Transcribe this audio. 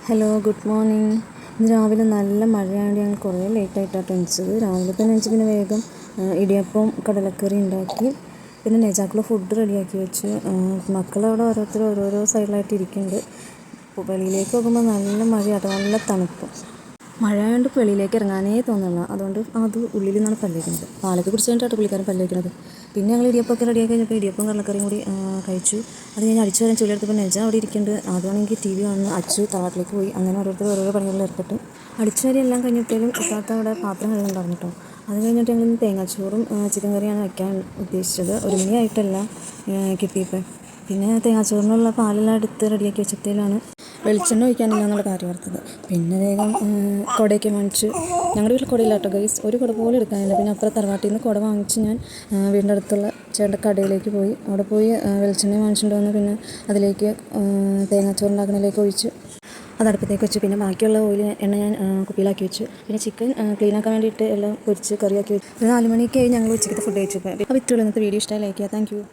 Hello, good morning. ഇന്ന് രാവിലെ നല്ല മഴയായതുകൊണ്ട് ഞങ്ങൾ കുറേ ലേറ്റായിട്ടാണ് എണീച്ചത്. രാവിലെ തന്നെ എണീച്ച് പിന്നെ വേഗം ഇടിയപ്പം കടലക്കറി ഉണ്ടാക്കി. പിന്നെ നെജാക്കുള്ള ഫുഡ് റെഡിയാക്കി വെച്ച്. മക്കളവിടെ ഓരോരുത്തർ ഓരോരോ സൈഡിലായിട്ട് ഇരിക്കുന്നുണ്ട്. വെളിയിലേക്ക് നോക്കുമ്പോൾ നല്ല മഴയാട്ടോ, നല്ല തണുപ്പ്. മഴയായതുകൊണ്ട് വെളിയിലേക്ക് ഇറങ്ങാനേ തോന്നില്ല. അതുകൊണ്ട് അത് ഉള്ളിൽ നിന്നാണ് പല്ലേക്കുന്നത്. പാലൊക്കെ കുടിച്ച് കഴിഞ്ഞിട്ടാണ് പുള്ളിക്കാരൻ പല്ലേക്കുന്നത്. പിന്നെ ഞങ്ങൾ ഇടിയപ്പമൊക്കെ റെഡിയാക്കി കഴിഞ്ഞപ്പോൾ ഇടിയപ്പം കടലക്കറിയും കൂടി കഴിച്ചു. അത് കഴിഞ്ഞ് അടിച്ചു വരാൻ ചുള്ളിയെടുത്തപ്പോൾ നെജ അവിടെ ഇരിക്കുന്നുണ്ട്. അതാണെങ്കിൽ ടി വി കാണുന്നു. അച്ചു തറവാട്ടിലേക്ക് പോയി. അങ്ങനെ ഓരോരുത്തർ ഓരോരോ പണികളിൽ ഏർപ്പെട്ടു. അടിച്ചു വരി എല്ലാം കഴിഞ്ഞപ്പോഴും ഇത്താത്ത അവിടെ പാത്രം കഴുകുന്നുണ്ടായിരുന്നു കേട്ടോ. അത് കഴിഞ്ഞിട്ട് ഞങ്ങൾ തേങ്ങാച്ചോറും ചിക്കൻ കറിയാണ് വയ്ക്കാൻ ഉദ്ദേശിച്ചത്. 1 മണിയായിട്ടെല്ലാം കിട്ടിയപ്പോൾ പിന്നെ തേങ്ങാച്ചോറിനുള്ള പാലെല്ലാം എടുത്ത് റെഡിയാക്കി വെച്ചപ്പോഴാണ് വെളിച്ചെണ്ണ ഒഴിക്കാനില്ല എന്നുള്ള കാര്യം ഓർത്തത്. പിന്നെ വേഗം കുടയൊക്കെ വാങ്ങിച്ച്. ഞങ്ങളുടെ വീട്ടിൽ കുടയില്ല കേട്ടോ ഗൈസ്, ഒരു കുട പോലും എടുക്കാനില്ല. പിന്നെ അപ്പുറം തറവാട്ടിൽ നിന്ന് കുട വാങ്ങിച്ച് ഞാൻ വീടിൻ്റെ അടുത്തുള്ള ചേട്ടൻ്റെ കടയിലേക്ക് പോയി. അവിടെ പോയി വെളിച്ചെണ്ണ വാങ്ങിച്ചിട്ട് വന്ന് പിന്നെ അതിലേക്ക് തേങ്ങാച്ചോറുണ്ടാക്കുന്നതിലേക്ക് ഒഴിച്ച് അത് അടുപ്പത്തേക്ക് വെച്ചു. പിന്നെ ബാക്കിയുള്ള എണ്ണ ഞാൻ കുപ്പിയിലാക്കി വെച്ചു. പിന്നെ ചിക്കൻ ക്ലീനാക്കാൻ വേണ്ടിയിട്ട് എല്ലാം പൊരിച്ച് കറിയാക്കി വെച്ചു. 4 മണിയൊക്കെ ആയി ഞങ്ങൾ ഉച്ചയ്ക്കത്തെ ഫുഡ് കഴിച്ചു. അപ്പോൾ ഇത്രയുള്ള ഇന്നത്തെ വീഡിയോ ഇഷ്ടമായി ലൈക്ക് ചെയ്യുക. Thank you.